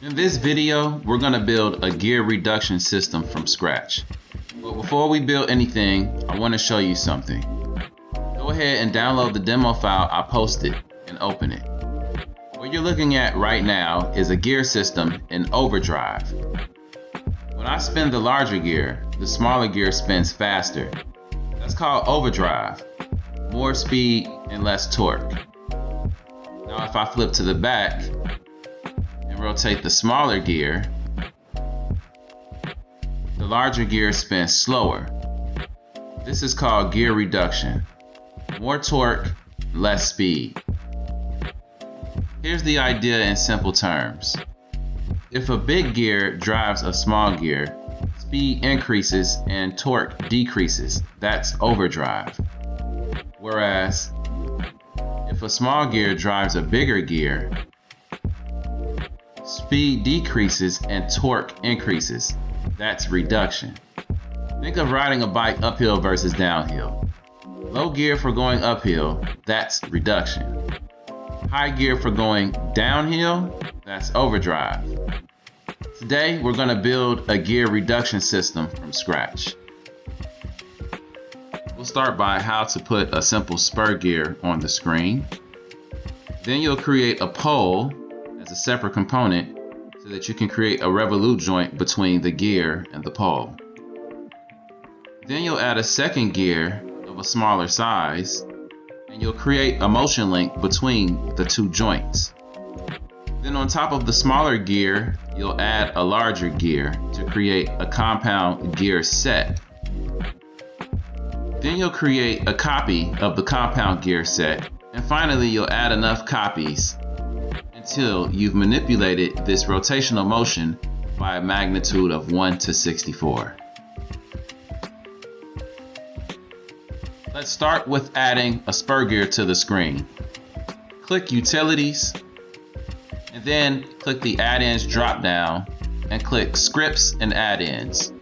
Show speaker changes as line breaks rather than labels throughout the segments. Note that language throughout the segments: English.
In this video, we're going to build a gear reduction system from scratch. But before we build anything, I want to show you something. Go ahead and download the demo file I posted and open it. What you're looking at right now is a gear system in overdrive. When I spin the larger gear, the smaller gear spins faster. That's called overdrive. More speed and less torque. Now if I flip to the back and rotate the smaller gear, the larger gear spins slower. This is called gear reduction. More torque, less speed. Here's the idea in simple terms. If a big gear drives a small gear, speed increases and torque decreases. That's overdrive. Whereas, if a small gear drives a bigger gear, speed decreases and torque increases. That's reduction. Think of riding a bike uphill versus downhill. Low gear for going uphill, that's reduction. High gear for going downhill, that's overdrive. Today, we're going to build a gear reduction system from scratch. We'll start by how to put a simple spur gear on the screen. Then you'll create a pole as a separate component so that you can create a revolute joint between the gear and the pole. Then you'll add a second gear of a smaller size, and you'll create a motion link between the two joints. Then on top of the smaller gear, you'll add a larger gear to create a compound gear set. Then you'll create a copy of the compound gear set, and finally you'll add enough copies until you've manipulated this rotational motion by a magnitude of 1 to 64. Let's start with adding a spur gear to the screen. Click Utilities, and then click the Add-ins drop-down and click Scripts and Add-ins.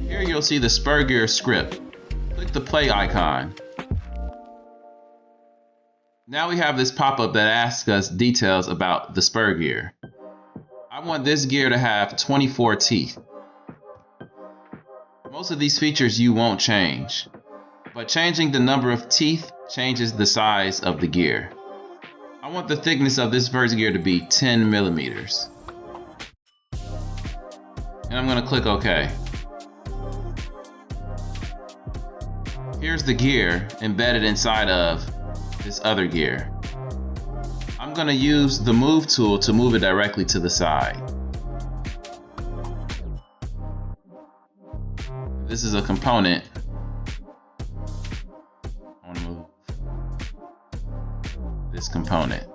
Here you'll see the spur gear script. Click the play icon. Now we have this pop-up that asks us details about the spur gear. I want this gear to have 24 teeth. Most of these features you won't change, but changing the number of teeth changes the size of the gear. I want the thickness of this first gear to be 10 millimeters. And I'm going to click OK. Here's the gear embedded inside of this other gear. I'm going to use the Move tool to move it directly to the side. This is a component. I want to move this component.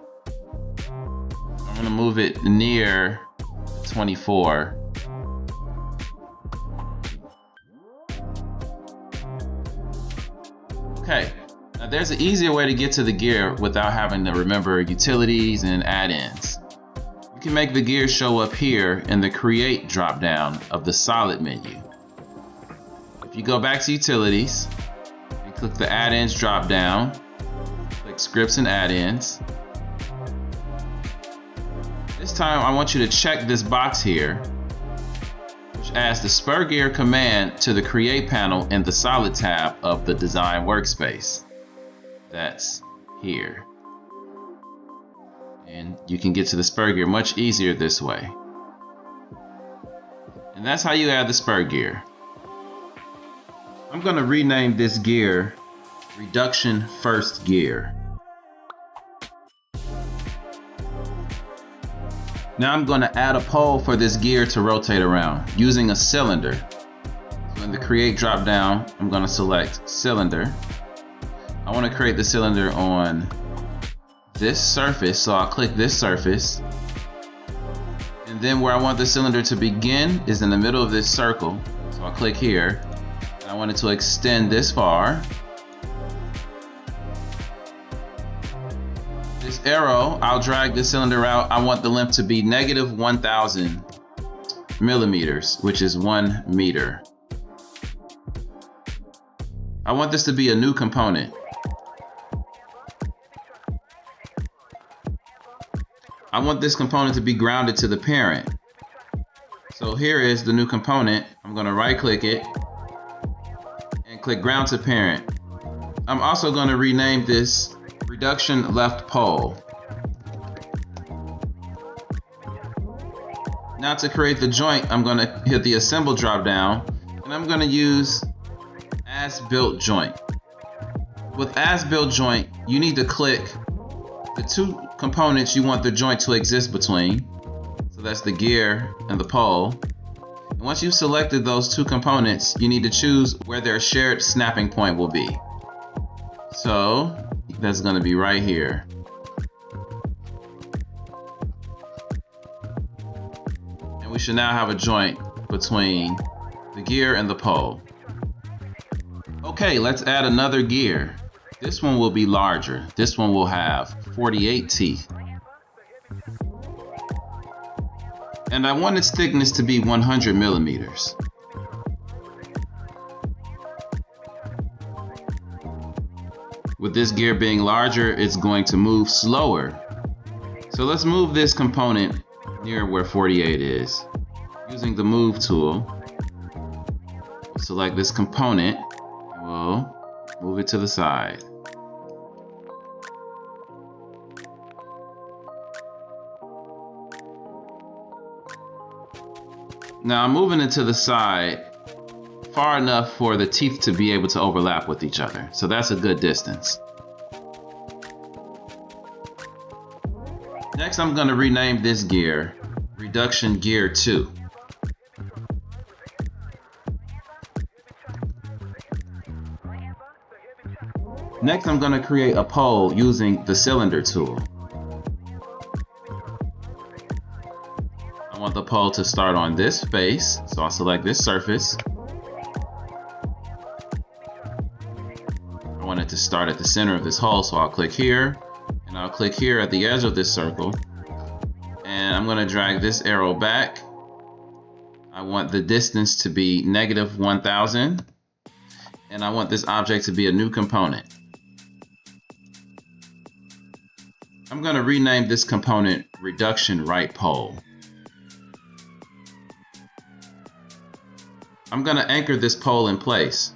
I'm going to move it near 24. Okay, now there's an easier way to get to the gear without having to remember utilities and add-ins. You can make the gear show up here in the Create drop-down of the Solid menu. If you go back to Utilities and click the Add-ins drop-down, click Scripts and Add-ins. This time I want you to check this box here, which adds the spur gear command to the Create panel in the Solid tab of the Design workspace. That's here. And you can get to the spur gear much easier this way. And that's how you add the spur gear. I'm going to rename this gear Reduction First Gear. Now I'm going to add a pole for this gear to rotate around using a cylinder. So in the Create drop down, I'm going to select Cylinder. I want to create the cylinder on this surface, so I'll click this surface. And then where I want the cylinder to begin is in the middle of this circle, so I'll click here. I want it to extend this far. This arrow, I'll drag the cylinder out. I want the length to be negative 1,000 millimeters, which is 1 meter. I want this to be a new component. I want this component to be grounded to the parent. So here is the new component. I'm going to right click it and click ground to parent. I'm also going to rename this reduction left pole. Now to create the joint, I'm going to hit the assemble drop down and I'm going to use as built joint. With as built joint, you need to click the two components you want the joint to exist between. So that's the gear and the pole. And once you've selected those two components, you need to choose where their shared snapping point will be. So that's going to be right here. And we should now have a joint between the gear and the pole. Okay, let's add another gear. This one will be larger. This one will have 48 teeth. And I want its thickness to be 100 millimeters. With this gear being larger, it's going to move slower. So let's move this component near where 48 is. Using the move tool, select this component, and we'll move it to the side. Now I'm moving it to the side far enough for the teeth to be able to overlap with each other. So that's a good distance. Next, I'm going to rename this gear Reduction Gear 2. Next, I'm going to create a pole using the cylinder tool. I want the pole to start on this face, so I'll select this surface. I want it to start at the center of this hole, so I'll click here, and I'll click here at the edge of this circle, and I'm going to drag this arrow back. I want the distance to be -1000, and I want this object to be a new component. I'm going to rename this component Reduction Right Pole. I'm going to anchor this pole in place,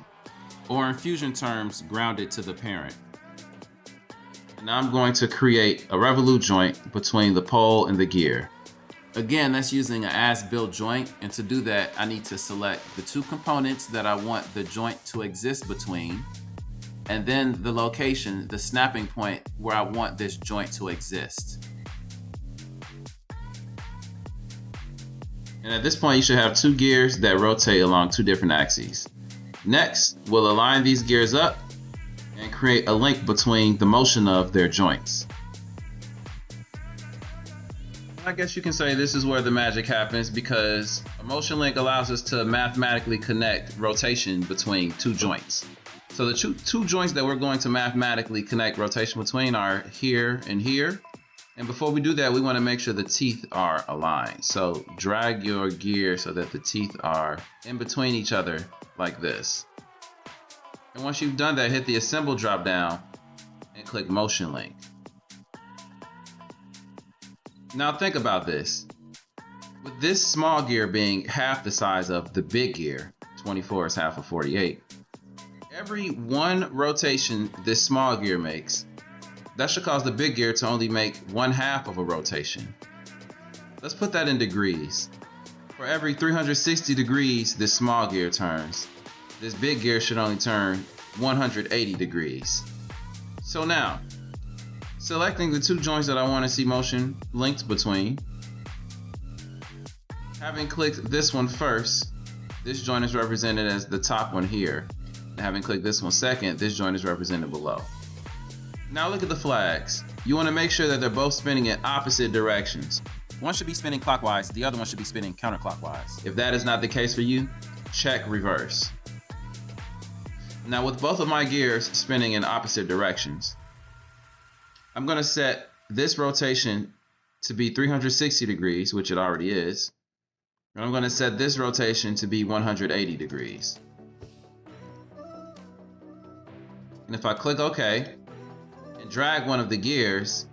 or in Fusion terms, ground it to the parent. And now I'm going to create a revolute joint between the pole and the gear. Again, that's using an as-built joint, and to do that, I need to select the two components that I want the joint to exist between, and then the location, the snapping point where I want this joint to exist. And at this point, you should have two gears that rotate along two different axes. Next, we'll align these gears up and create a link between the motion of their joints. I guess you can say this is where the magic happens, because a motion link allows us to mathematically connect rotation between two joints. So the two joints that we're going to mathematically connect rotation between are here and here. And before we do that, we want to make sure the teeth are aligned. So drag your gear so that the teeth are in between each other like this. And once you've done that, hit the assemble drop down and click motion link. Now think about this. With this small gear being half the size of the big gear, 24 is half of 48, every one rotation this small gear makes, that should cause the big gear to only make 1/2 of a rotation. Let's put that in degrees. For every 360 degrees this small gear turns, this big gear should only turn 180 degrees. So now, selecting the two joints that I want to see motion linked between, having clicked this one first, this joint is represented as the top one here. And having clicked this one second, this joint is represented below. Now look at the flags. You want to make sure that they're both spinning in opposite directions. One should be spinning clockwise, the other one should be spinning counterclockwise. If that is not the case for you, check reverse. Now with both of my gears spinning in opposite directions, I'm going to set this rotation to be 360 degrees, which it already is. And I'm going to set this rotation to be 180 degrees. And if I click OK, and drag one of the gears,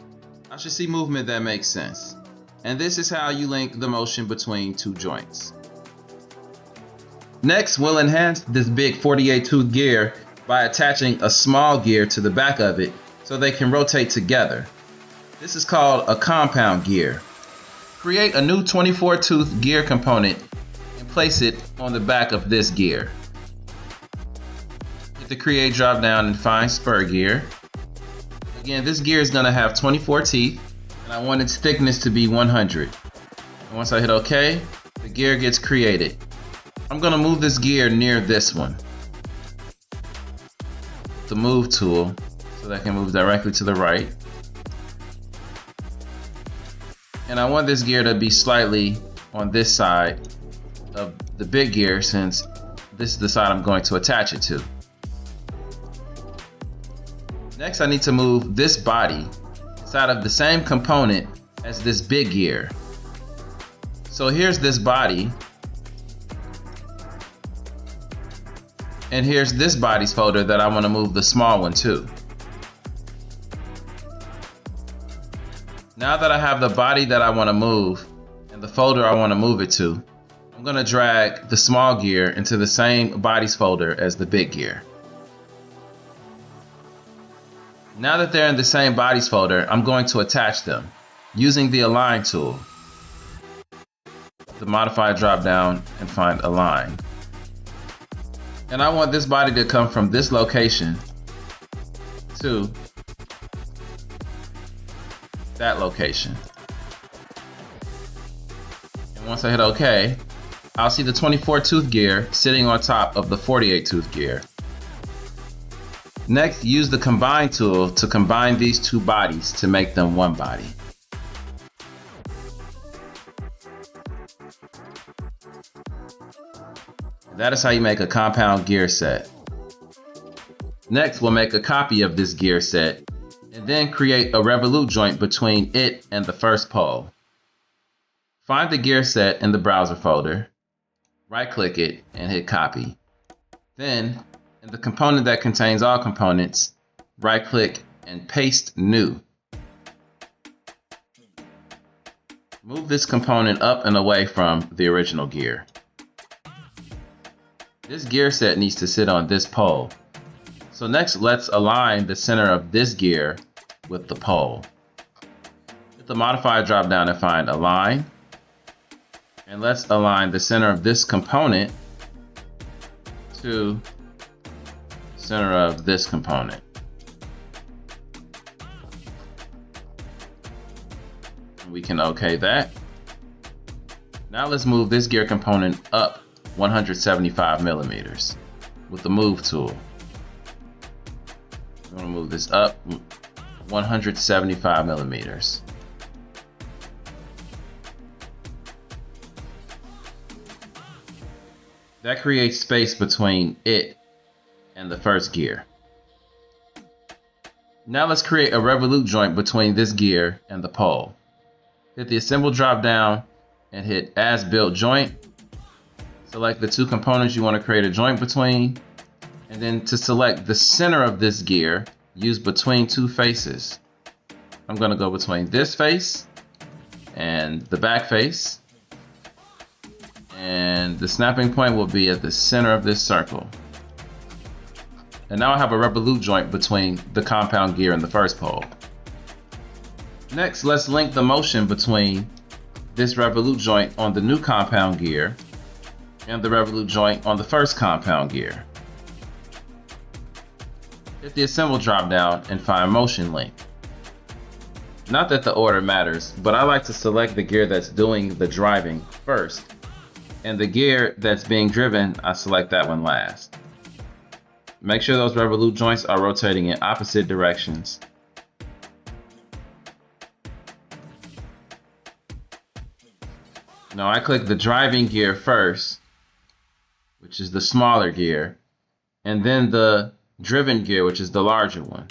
I should see movement that makes sense. And this is how you link the motion between two joints. Next, we'll enhance this big 48 tooth gear by attaching a small gear to the back of it so they can rotate together. This is called a compound gear. Create a new 24 tooth gear component and place it on the back of this gear. Hit the create drop down and find spur gear. Again, this gear is going to have 24 teeth and I want its thickness to be 100. And once I hit OK, the gear gets created. I'm going to move this gear near this one. The move tool so that I can move directly to the right. And I want this gear to be slightly on this side of the big gear since this is the side I'm going to attach it to. Next, I need to move this body inside of the same component as this big gear. So here's this body. And here's this body's folder that I want to move the small one to. Now that I have the body that I want to move and the folder I want to move it to, I'm going to drag the small gear into the same bodies folder as the big gear. Now that they're in the same bodies folder, I'm going to attach them using the align tool. The modify drop down and find align. And I want this body to come from this location to that location. And once I hit OK, I'll see the 24 tooth gear sitting on top of the 48 tooth gear. Next, use the combine tool to combine these two bodies to make them one body. That is how you make a compound gear set. Next, we'll make a copy of this gear set and then create a revolute joint between it and the first pole. Find the gear set in the browser folder, right-click it, and hit copy. Then, in the component that contains all components, right-click and paste new. Move this component up and away from the original gear. This gear set needs to sit on this pole. So next, let's align the center of this gear with the pole. Hit the modify drop down and find align. And let's align the center of this component to the center of this component. And we can OK that. Now let's move this gear component up 175 millimeters with the move tool. I'm going to move this up 175 millimeters. That creates space between it and the first gear. Now let's create a revolute joint between this gear and the pole. Hit the assemble drop down and hit as built joint. Select the two components you want to create a joint between, and then to select the center of this gear, use between two faces. I'm going to go between this face and the back face, and the snapping point will be at the center of this circle. And now I have a revolute joint between the compound gear and the first pole. Next, let's link the motion between this revolute joint on the new compound gear and the revolute joint on the first compound gear. Hit the assemble drop down and find motion link. Not that the order matters, but I like to select the gear that's doing the driving first, and the gear that's being driven, I select that one last. Make sure those revolute joints are rotating in opposite directions. Now I click the driving gear first, which is the smaller gear, and then the driven gear, which is the larger one,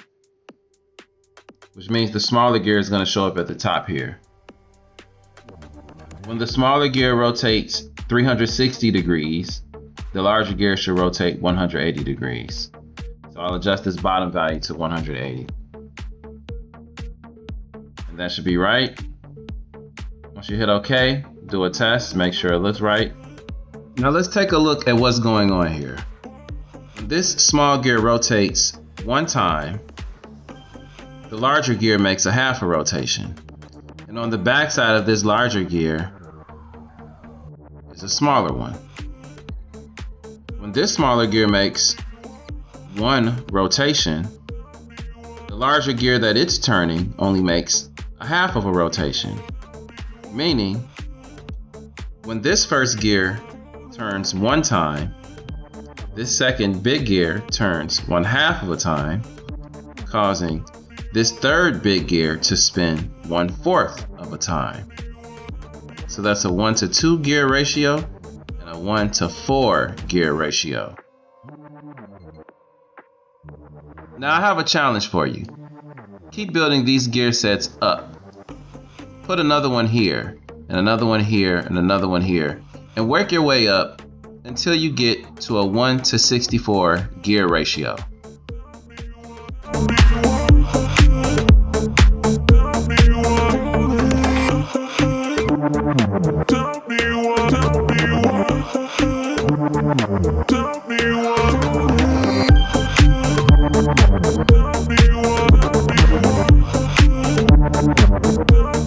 which means the smaller gear is going to show up at the top here. When the smaller gear rotates 360 degrees, the larger gear should rotate 180 degrees. So I'll adjust this bottom value to 180. And that should be right. Once Once you hit OK, do a test, make sure it looks right. Now let's take a look at what's going on here. This small gear rotates one time. The larger gear makes a half a rotation. And on the back side of this larger gear is a smaller one. When this smaller gear makes one rotation, the larger gear that it's turning only makes a half of a rotation. Meaning, when this first gear turns one time, this second big gear turns one half of a time, causing this third big gear to spin 1/4 of a time. So that's a 1-to-2 gear ratio and a 1-to-4 gear ratio. Now I have a challenge for you. Keep building these gear sets up. Put another one here, and another one here, and another one here, and work your way up until you get to a 1-to-64 gear ratio.
Tell me what.